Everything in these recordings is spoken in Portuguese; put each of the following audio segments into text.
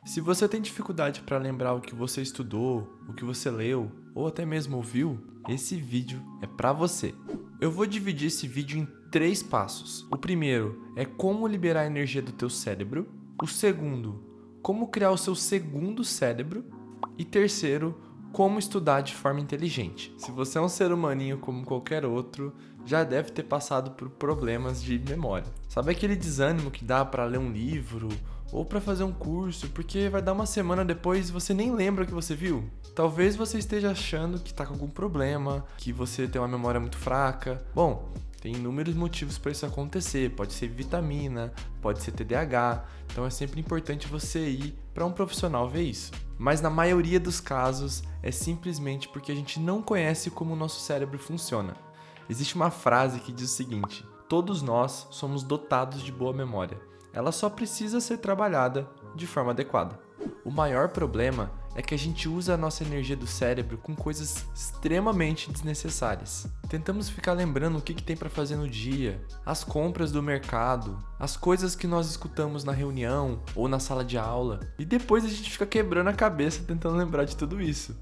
Se você tem dificuldade para lembrar o que você estudou, o que você leu ou até mesmo ouviu, esse vídeo é para você. Eu vou dividir esse vídeo em 3 passos. O primeiro é como liberar a energia do teu cérebro. O segundo, como criar o seu segundo cérebro. E terceiro, como estudar de forma inteligente. Se você é um ser humaninho como qualquer outro, já deve ter passado por problemas de memória. Sabe aquele desânimo que dá para ler um livro ou para fazer um curso, porque vai dar uma semana depois e você nem lembra o que você viu? Talvez você esteja achando que está com algum problema, que você tem uma memória muito fraca. Bom, tem inúmeros motivos para isso acontecer. Pode ser vitamina, pode ser TDAH. Então é sempre importante você ir para um profissional ver isso. Mas na maioria dos casos é simplesmente porque a gente não conhece como o nosso cérebro funciona. Existe uma frase que diz o seguinte: todos nós somos dotados de boa memória. Ela só precisa ser trabalhada de forma adequada. O maior problema é que a gente usa a nossa energia do cérebro com coisas extremamente desnecessárias. Tentamos ficar lembrando o que tem para fazer no dia, as compras do mercado, as coisas que nós escutamos na reunião ou na sala de aula, e depois a gente fica quebrando a cabeça tentando lembrar de tudo isso.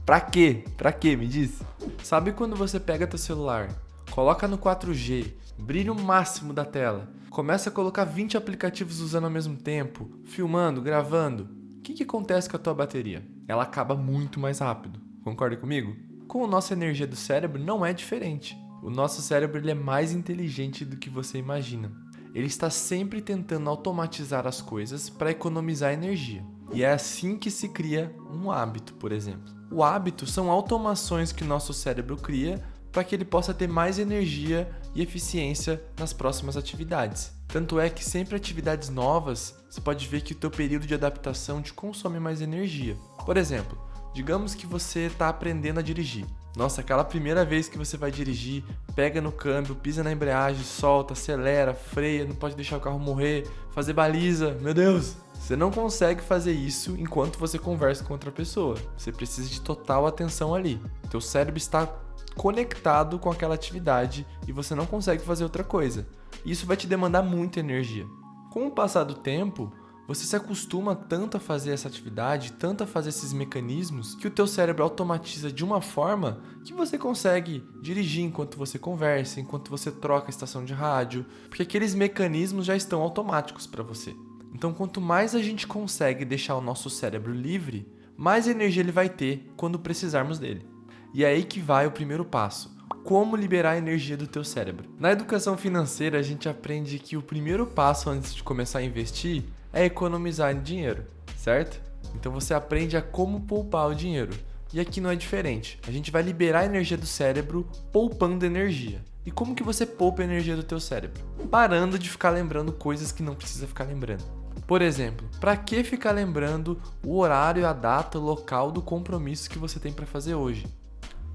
Pra quê? Pra quê? Me diz. Sabe quando você pega teu celular, coloca no 4G, brilho máximo da tela, começa a colocar 20 aplicativos usando ao mesmo tempo, filmando, gravando? O que acontece com a tua bateria? Ela acaba muito mais rápido. Concorda comigo? Com a nossa energia do cérebro não é diferente. O nosso cérebro ele é mais inteligente do que você imagina. Ele está sempre tentando automatizar as coisas para economizar energia. E é assim que se cria um hábito, por exemplo. O hábito são automações que o nosso cérebro cria para que ele possa ter mais energia e eficiência nas próximas atividades. Tanto é que sempre atividades novas, você pode ver que o teu período de adaptação te consome mais energia. Por exemplo, digamos que você está aprendendo a dirigir. Nossa, aquela primeira vez que você vai dirigir, pega no câmbio, pisa na embreagem, solta, acelera, freia, não pode deixar o carro morrer, fazer baliza, meu Deus! Você não consegue fazer isso enquanto você conversa com outra pessoa. Você precisa de total atenção ali. Teu cérebro está conectado com aquela atividade e você não consegue fazer outra coisa. Isso vai te demandar muita energia. Com o passar do tempo, você se acostuma tanto a fazer essa atividade, tanto a fazer esses mecanismos, que o teu cérebro automatiza de uma forma que você consegue dirigir enquanto você conversa, enquanto você troca a estação de rádio, porque aqueles mecanismos já estão automáticos para você. Então, quanto mais a gente consegue deixar o nosso cérebro livre, mais energia ele vai ter quando precisarmos dele. E é aí que vai o primeiro passo: como liberar a energia do teu cérebro. Na educação financeira, a gente aprende que o primeiro passo antes de começar a investir é economizar dinheiro, certo? Então você aprende a como poupar o dinheiro. E aqui não é diferente. A gente vai liberar a energia do cérebro poupando energia. E como que você poupa a energia do teu cérebro? Parando de ficar lembrando coisas que não precisa ficar lembrando. Por exemplo, para que ficar lembrando o horário, a data, o local do compromisso que você tem para fazer hoje?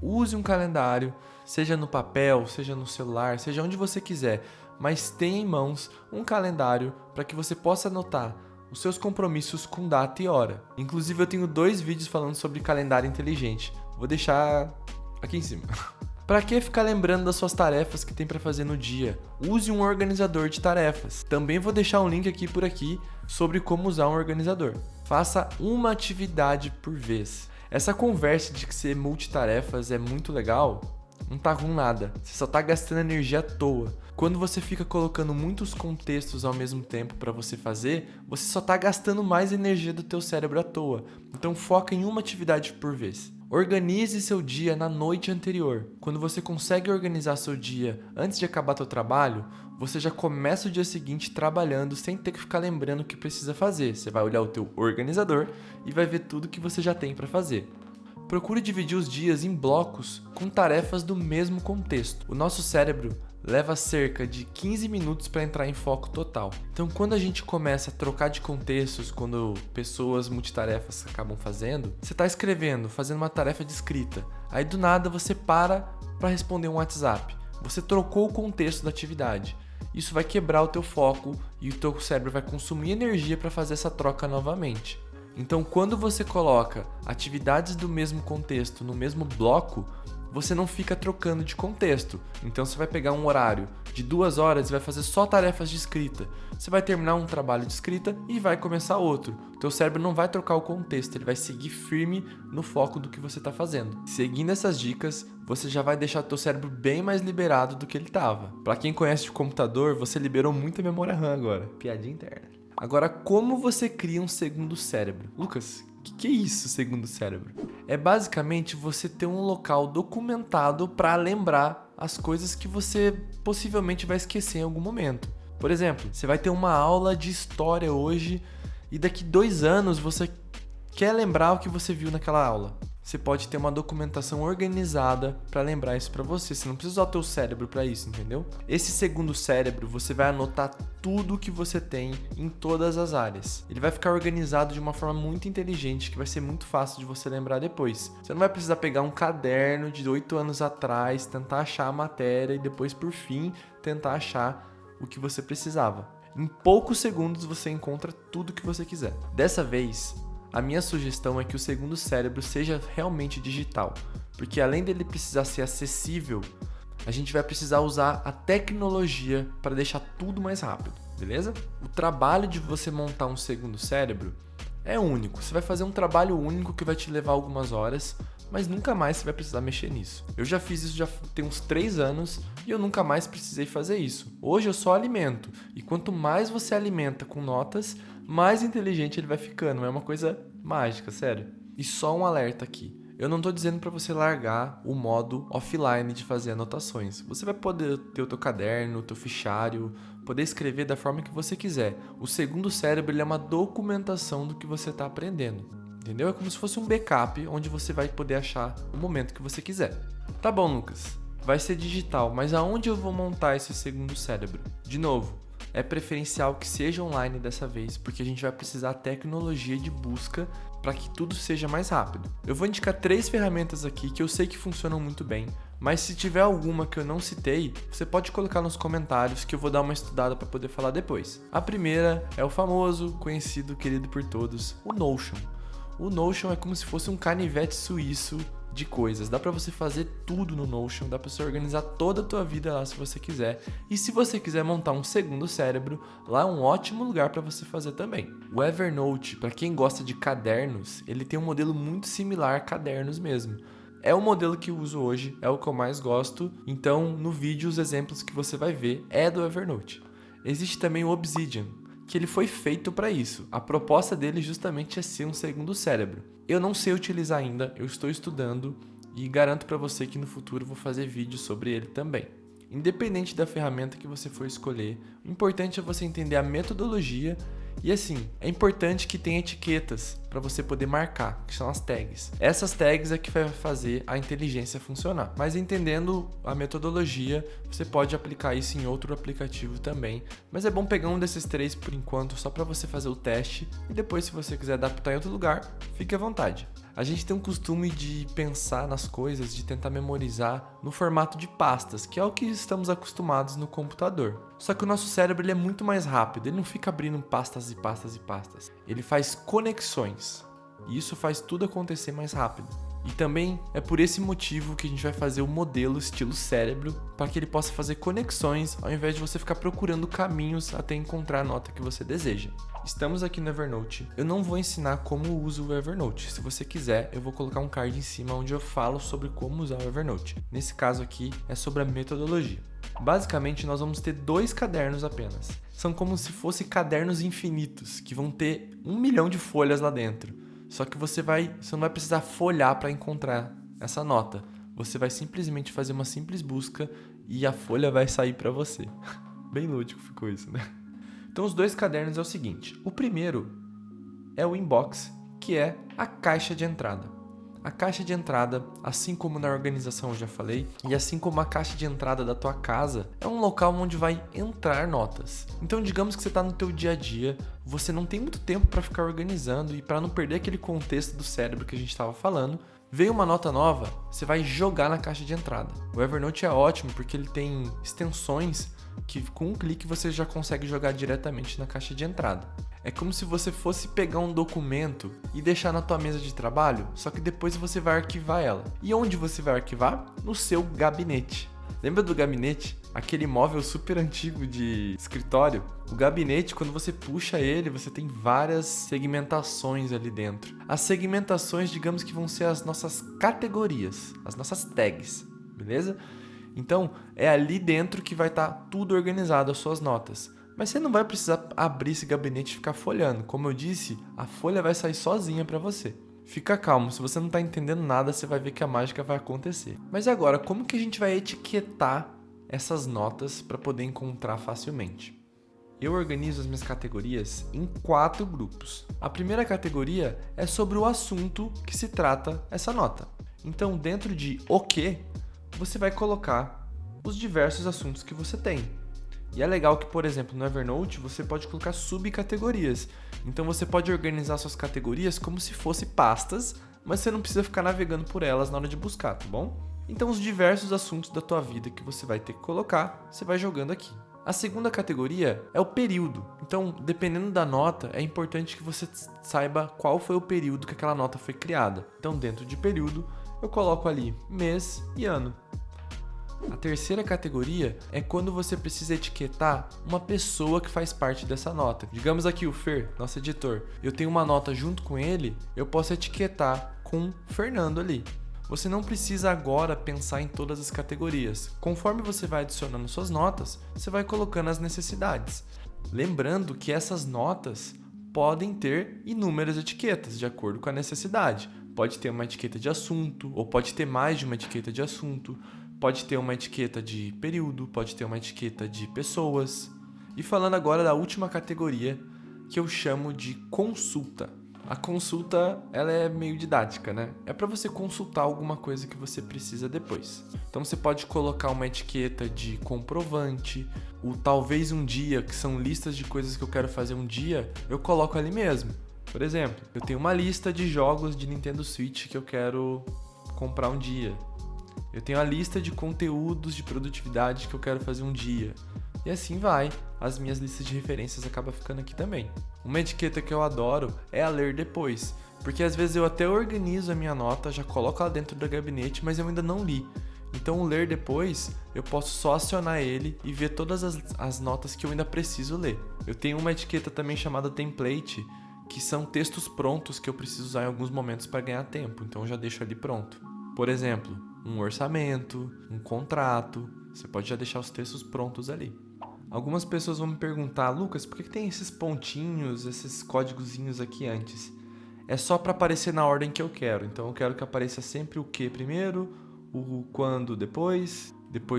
Use um calendário, seja no papel, seja no celular, seja onde você quiser, mas tenha em mãos um calendário para que você possa anotar os seus compromissos com data e hora. Inclusive eu tenho 2 vídeos falando sobre calendário inteligente. Vou deixar aqui em cima. Para que ficar lembrando das suas tarefas que tem para fazer no dia? Use um organizador de tarefas. Também vou deixar um link aqui por aqui sobre como usar um organizador. Faça uma atividade por vez. Essa conversa de que ser multitarefas é muito legal, não tá com nada. Você só tá gastando energia à toa. Quando você fica colocando muitos contextos ao mesmo tempo para você fazer, você só tá gastando mais energia do teu cérebro à toa. Então foca em uma atividade por vez. Organize seu dia na noite anterior. Quando você consegue organizar seu dia antes de acabar teu trabalho, você já começa o dia seguinte trabalhando sem ter que ficar lembrando o que precisa fazer. Você vai olhar o teu organizador e vai ver tudo que você já tem para fazer. Procure dividir os dias em blocos com tarefas do mesmo contexto. O nosso cérebro leva cerca de 15 minutos para entrar em foco total. Então, quando a gente começa a trocar de contextos, quando pessoas multitarefas acabam fazendo, você está escrevendo, fazendo uma tarefa de escrita. Aí, do nada, você para responder um WhatsApp. Você trocou o contexto da atividade. Isso vai quebrar o teu foco e o teu cérebro vai consumir energia para fazer essa troca novamente. Então, quando você coloca atividades do mesmo contexto no mesmo bloco, você não fica trocando de contexto. Então você vai pegar um horário de 2 horas e vai fazer só tarefas de escrita. Você vai terminar um trabalho de escrita e vai começar outro. O teu cérebro não vai trocar o contexto, ele vai seguir firme no foco do que você está fazendo. Seguindo essas dicas, você já vai deixar o teu cérebro bem mais liberado do que ele estava. Para quem conhece de computador, você liberou muita memória RAM agora. Piadinha interna. Agora, como você cria um segundo cérebro? Lucas, o que é isso, segundo cérebro? É basicamente você ter um local documentado para lembrar as coisas que você possivelmente vai esquecer em algum momento. Por exemplo, você vai ter uma aula de história hoje e daqui 2 anos você quer lembrar o que você viu naquela aula. Você pode ter uma documentação organizada para lembrar isso para você. Você não precisa usar o teu cérebro para isso, entendeu? Esse segundo cérebro, você vai anotar tudo que você tem em todas as áreas. Ele vai ficar organizado de uma forma muito inteligente, que vai ser muito fácil de você lembrar depois. Você não vai precisar pegar um caderno de 8 anos atrás, tentar achar a matéria e depois, por fim, tentar achar o que você precisava. Em poucos segundos você encontra tudo que você quiser. Dessa vez, a minha sugestão é que o segundo cérebro seja realmente digital, porque além dele precisar ser acessível, a gente vai precisar usar a tecnologia para deixar tudo mais rápido, beleza? O trabalho de você montar um segundo cérebro é único. Você vai fazer um trabalho único que vai te levar algumas horas, mas nunca mais você vai precisar mexer nisso. Eu já fiz isso já tem uns 3 anos e eu nunca mais precisei fazer isso. Hoje eu só alimento, e quanto mais você alimenta com notas, mais inteligente ele vai ficando. É uma coisa mágica, sério. E só um alerta aqui. Eu não estou dizendo para você largar o modo offline de fazer anotações. Você vai poder ter o teu caderno, o teu fichário, poder escrever da forma que você quiser. O segundo cérebro ele é uma documentação do que você está aprendendo. Entendeu? É como se fosse um backup onde você vai poder achar o momento que você quiser. Tá bom, Lucas. Vai ser digital, mas aonde eu vou montar esse segundo cérebro? De novo, é preferencial que seja online dessa vez, porque a gente vai precisar de tecnologia de busca para que tudo seja mais rápido. Eu vou indicar 3 ferramentas aqui que eu sei que funcionam muito bem, mas se tiver alguma que eu não citei, você pode colocar nos comentários que eu vou dar uma estudada para poder falar depois. A primeira é o famoso, conhecido, querido por todos, o Notion. O Notion é como se fosse um canivete suíço de coisas. Dá pra você fazer tudo no Notion, dá pra você organizar toda a tua vida lá se você quiser. E se você quiser montar um segundo cérebro, lá é um ótimo lugar pra você fazer também. O Evernote, pra quem gosta de cadernos, ele tem um modelo muito similar a cadernos mesmo. É o modelo que eu uso hoje, é o que eu mais gosto. Então, no vídeo, os exemplos que você vai ver é do Evernote. Existe também o Obsidian, que ele foi feito para isso. A proposta dele justamente é ser um segundo cérebro. Eu não sei utilizar ainda, eu estou estudando e garanto para você que no futuro eu vou fazer vídeos sobre ele também. Independente da ferramenta que você for escolher, o importante é você entender a metodologia e assim, é importante que tenha etiquetas para você poder marcar, que são as tags. Essas tags é que vai fazer a inteligência funcionar. Mas entendendo a metodologia, você pode aplicar isso em outro aplicativo também. Mas é bom pegar um desses 3 por enquanto, só para você fazer o teste. E depois, se você quiser adaptar em outro lugar, fique à vontade. A gente tem um costume de pensar nas coisas, de tentar memorizar no formato de pastas, que é o que estamos acostumados no computador. Só que o nosso cérebro ele é muito mais rápido, ele não fica abrindo pastas e pastas e pastas. Ele faz conexões, e isso faz tudo acontecer mais rápido. E também é por esse motivo que a gente vai fazer o modelo estilo cérebro, para que ele possa fazer conexões, ao invés de você ficar procurando caminhos até encontrar a nota que você deseja. Estamos aqui no Evernote. Eu não vou ensinar como uso o Evernote. Se você quiser, eu vou colocar um card em cima onde eu falo sobre como usar o Evernote. Nesse caso aqui, é sobre a metodologia. Basicamente, nós vamos ter 2 cadernos apenas. São como se fossem cadernos infinitos, que vão ter 1 milhão de folhas lá dentro. Só que você não vai precisar folhear para encontrar essa nota. Você vai simplesmente fazer uma simples busca e a folha vai sair para você. Bem lúdico ficou isso, né? Então os 2 cadernos é o seguinte. O primeiro é o inbox, que é a caixa de entrada. A caixa de entrada, assim como na organização eu já falei, e assim como a caixa de entrada da tua casa, é um local onde vai entrar notas. Então digamos que você está no teu dia a dia, você não tem muito tempo para ficar organizando e para não perder aquele contexto do cérebro que a gente estava falando, veio uma nota nova, você vai jogar na caixa de entrada. O Evernote é ótimo porque ele tem extensões que com um clique você já consegue jogar diretamente na caixa de entrada. É como se você fosse pegar um documento e deixar na tua mesa de trabalho, só que depois você vai arquivar ela. E onde você vai arquivar? No seu gabinete. Lembra do gabinete? Aquele móvel super antigo de escritório? O gabinete, quando você puxa ele, você tem várias segmentações ali dentro. As segmentações, digamos que vão ser as nossas categorias, as nossas tags, beleza? Então, é ali dentro que vai estar tudo organizado, as suas notas. Mas você não vai precisar abrir esse gabinete e ficar folhando. Como eu disse, a folha vai sair sozinha para você. Fica calmo, se você não está entendendo nada, você vai ver que a mágica vai acontecer. Mas agora, como que a gente vai etiquetar essas notas para poder encontrar facilmente? Eu organizo as minhas categorias em 4 grupos. A primeira categoria é sobre o assunto que se trata essa nota. Então, dentro de o que, você vai colocar os diversos assuntos que você tem. E é legal que, por exemplo, no Evernote você pode colocar subcategorias. Então você pode organizar suas categorias como se fossem pastas, mas você não precisa ficar navegando por elas na hora de buscar, tá bom? Então os diversos assuntos da tua vida que você vai ter que colocar, você vai jogando aqui. A segunda categoria é o período. Então, dependendo da nota, é importante que você saiba qual foi o período que aquela nota foi criada. Então, dentro de período, eu coloco ali mês e ano. A terceira categoria é quando você precisa etiquetar uma pessoa que faz parte dessa nota. Digamos aqui o Fer, nosso editor. Eu tenho uma nota junto com ele, eu posso etiquetar com Fernando ali. Você não precisa agora pensar em todas as categorias. Conforme você vai adicionando suas notas, você vai colocando as necessidades. Lembrando que essas notas podem ter inúmeras etiquetas, de acordo com a necessidade. Pode ter uma etiqueta de assunto, ou pode ter mais de uma etiqueta de assunto. Pode ter uma etiqueta de período, pode ter uma etiqueta de pessoas. E falando agora da última categoria, que eu chamo de consulta. A consulta, ela é meio didática, né? É para você consultar alguma coisa que você precisa depois. Então você pode colocar uma etiqueta de comprovante, o talvez um dia, que são listas de coisas que eu quero fazer um dia, eu coloco ali mesmo. Por exemplo, eu tenho uma lista de jogos de Nintendo Switch que eu quero comprar um dia. Eu tenho a lista de conteúdos de produtividade que eu quero fazer um dia. E assim vai. As minhas listas de referências acabam ficando aqui também. Uma etiqueta que eu adoro é a ler depois. Porque às vezes eu até organizo a minha nota, já coloco ela dentro do gabinete, mas eu ainda não li. Então o ler depois, eu posso só acionar ele e ver todas as notas que eu ainda preciso ler. Eu tenho uma etiqueta também chamada template, que são textos prontos que eu preciso usar em alguns momentos para ganhar tempo. Então eu já deixo ali pronto. Por exemplo, um orçamento, um contrato, você pode já deixar os textos prontos ali. Algumas pessoas vão me perguntar, Lucas, por que tem esses pontinhos, esses códigozinhos aqui antes? É só para aparecer na ordem que eu quero, então eu quero que apareça sempre o que primeiro, o quando depois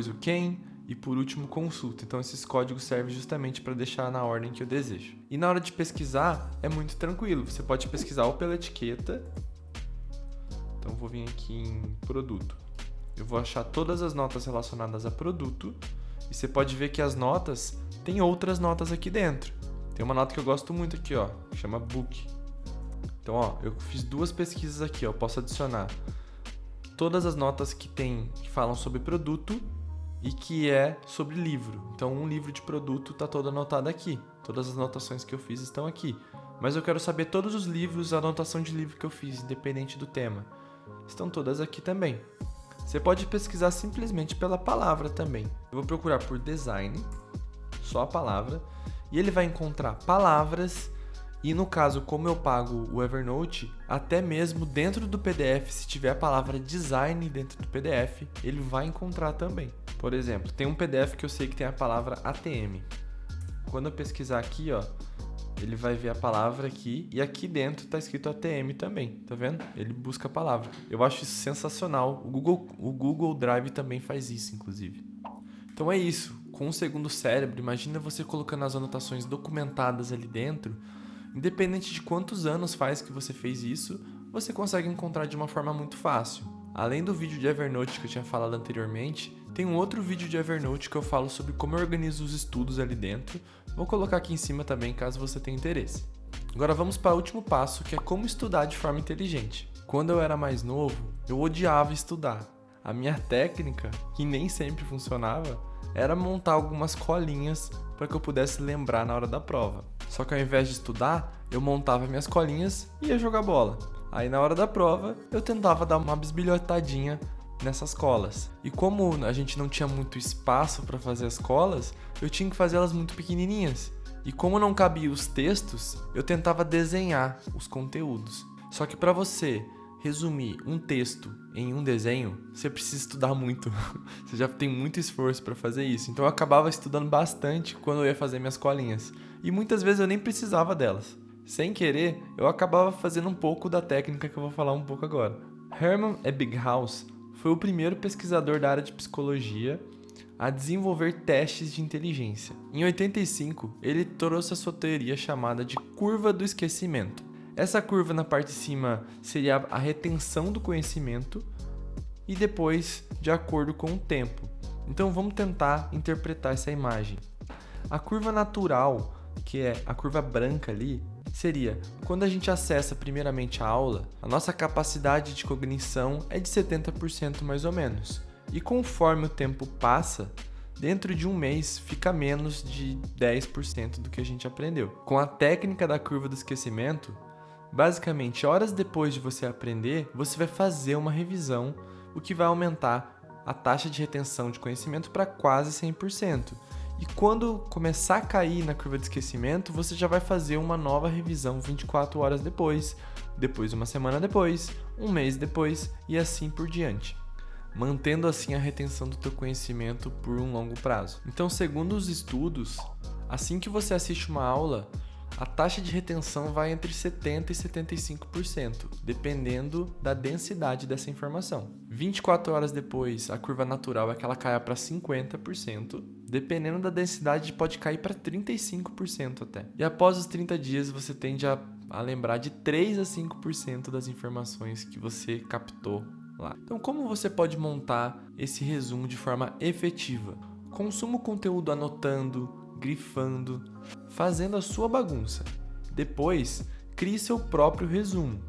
o quem e por último consulta. Então esses códigos servem justamente para deixar na ordem que eu desejo. E na hora de pesquisar é muito tranquilo, você pode pesquisar ou pela etiqueta. Então vou vir aqui em produto. Eu vou achar todas as notas relacionadas a produto e você pode ver que as notas tem outras notas aqui dentro. Tem uma nota que eu gosto muito aqui, ó, que chama book. Então, ó, eu fiz 2 pesquisas aqui, ó, eu posso adicionar todas as notas que falam sobre produto e que é sobre livro. Então, um livro de produto está todo anotado aqui. Todas as anotações que eu fiz estão aqui. Mas eu quero saber todos os livros, a anotação de livro que eu fiz, independente do tema. Estão todas aqui também. Você pode pesquisar simplesmente pela palavra também. Eu vou procurar por design, só a palavra, e ele vai encontrar palavras. E no caso, como eu pago o Evernote, até mesmo dentro do PDF, se tiver a palavra design dentro do PDF, ele vai encontrar também. Por exemplo, tem um PDF que eu sei que tem a palavra ATM. Quando eu pesquisar aqui, ó, ele vai ver a palavra aqui e aqui dentro está escrito ATM também, tá vendo? Ele busca a palavra. Eu acho isso sensacional. O Google Drive também faz isso, inclusive. Então é isso. Com um segundo cérebro, imagina você colocando as anotações documentadas ali dentro. Independente de quantos anos faz que você fez isso, você consegue encontrar de uma forma muito fácil. Além do vídeo de Evernote que eu tinha falado anteriormente, tem um outro vídeo de Evernote que eu falo sobre como eu organizo os estudos ali dentro. Vou colocar aqui em cima também, caso você tenha interesse. Agora vamos para o último passo, que é como estudar de forma inteligente. Quando eu era mais novo, eu odiava estudar. A minha técnica, que nem sempre funcionava, era montar algumas colinhas para que eu pudesse lembrar na hora da prova. Só que ao invés de estudar, eu montava minhas colinhas e ia jogar bola. Aí na hora da prova, eu tentava dar uma bisbilhotadinha nessas colas. E como a gente não tinha muito espaço para fazer as colas, eu tinha que fazer elas muito pequenininhas. E como não cabia os textos, eu tentava desenhar os conteúdos. Só que para você resumir um texto em um desenho, você precisa estudar muito. Você já tem muito esforço para fazer isso. Então eu acabava estudando bastante quando eu ia fazer minhas colinhas. E muitas vezes eu nem precisava delas. Sem querer, eu acabava fazendo um pouco da técnica que eu vou falar um pouco agora. Hermann Ebbinghaus foi o primeiro pesquisador da área de psicologia a desenvolver testes de inteligência. Em 85, ele trouxe a sua teoria chamada de curva do esquecimento. Essa curva na parte de cima seria a retenção do conhecimento e depois de acordo com o tempo. Então vamos tentar interpretar essa imagem. A curva natural, que é a curva branca ali, seria quando a gente acessa primeiramente a aula, a nossa capacidade de cognição é de 70% mais ou menos. E conforme o tempo passa, dentro de um mês fica menos de 10% do que a gente aprendeu. Com a técnica da curva do esquecimento, basicamente, horas depois de você aprender, você vai fazer uma revisão, o que vai aumentar a taxa de retenção de conhecimento para quase 100%. E quando começar a cair na curva de esquecimento, você já vai fazer uma nova revisão 24 horas depois uma semana depois, um mês depois e assim por diante, mantendo assim a retenção do teu conhecimento por um longo prazo. Então, segundo os estudos, assim que você assiste uma aula, a taxa de retenção vai entre 70% e 75%, dependendo da densidade dessa informação. 24 horas depois, a curva natural é que ela caia para 50%, dependendo da densidade pode cair para 35% até. E após os 30 dias, você tende a lembrar de 3 a 5% das informações que você captou lá. Então, como você pode montar esse resumo de forma efetiva? Consuma o conteúdo anotando, grifando, fazendo a sua bagunça. Depois, crie seu próprio resumo.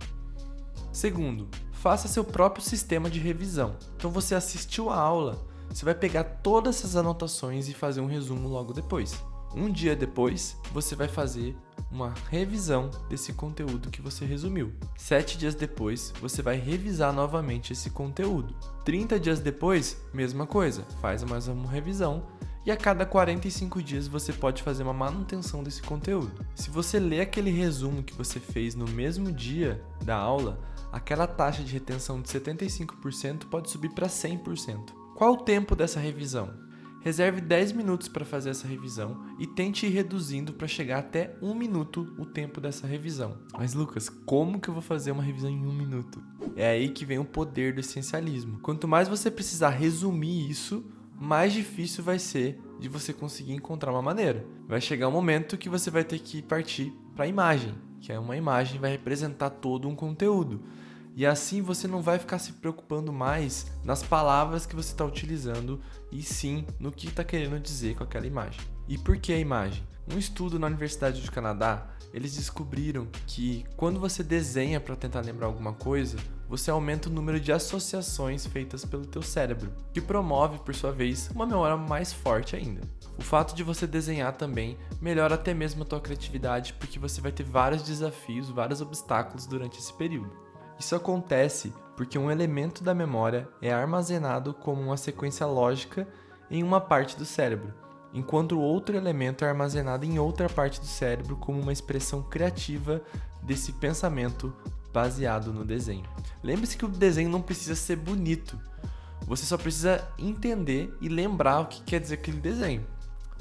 Segundo, faça seu próprio sistema de revisão. Então você assistiu a aula, você vai pegar todas essas anotações e fazer um resumo logo depois. Um dia depois, você vai fazer uma revisão desse conteúdo que você resumiu. 7 dias depois, você vai revisar novamente esse conteúdo. 30 dias depois, mesma coisa, faz mais uma revisão. E a cada 45 dias você pode fazer uma manutenção desse conteúdo. Se você lê aquele resumo que você fez no mesmo dia da aula, aquela taxa de retenção de 75% pode subir para 100%. Qual o tempo dessa revisão? Reserve 10 minutos para fazer essa revisão e tente ir reduzindo para chegar até 1 minuto o tempo dessa revisão. Mas Lucas, como que eu vou fazer uma revisão em 1 minuto? É aí que vem o poder do essencialismo. Quanto mais você precisar resumir isso, mais difícil vai ser de você conseguir encontrar uma maneira. Vai chegar um momento que você vai ter que partir para a imagem, que é uma imagem que vai representar todo um conteúdo. E assim você não vai ficar se preocupando mais nas palavras que você está utilizando, e sim no que está querendo dizer com aquela imagem. E por que a imagem? Um estudo na Universidade do Canadá, eles descobriram que quando você desenha para tentar lembrar alguma coisa, você aumenta o número de associações feitas pelo teu cérebro, que promove, por sua vez, uma memória mais forte ainda. O fato de você desenhar também melhora até mesmo a tua criatividade, porque você vai ter vários desafios, vários obstáculos durante esse período. Isso acontece porque um elemento da memória é armazenado como uma sequência lógica em uma parte do cérebro, enquanto o outro elemento é armazenado em outra parte do cérebro como uma expressão criativa desse pensamento baseado no desenho. Lembre-se que o desenho não precisa ser bonito, você só precisa entender e lembrar o que quer dizer aquele desenho.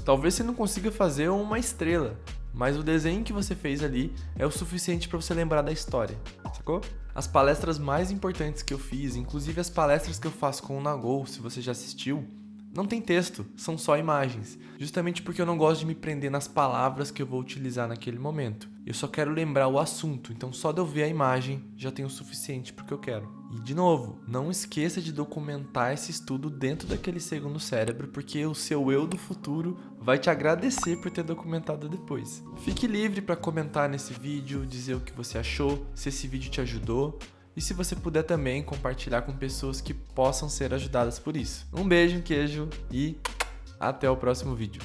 Talvez você não consiga fazer uma estrela, mas o desenho que você fez ali é o suficiente para você lembrar da história, sacou? As palestras mais importantes que eu fiz, inclusive as palestras que eu faço com o Nagol, se você já assistiu, não tem texto, são só imagens. Justamente porque eu não gosto de me prender nas palavras que eu vou utilizar naquele momento. Eu só quero lembrar o assunto, então só de eu ver a imagem já tem o suficiente para o que eu quero. E de novo, não esqueça de documentar esse estudo dentro daquele segundo cérebro, porque o seu eu do futuro vai te agradecer por ter documentado depois. Fique livre para comentar nesse vídeo, dizer o que você achou, se esse vídeo te ajudou. E se você puder também compartilhar com pessoas que possam ser ajudadas por isso. Um beijo, um queijo e até o próximo vídeo.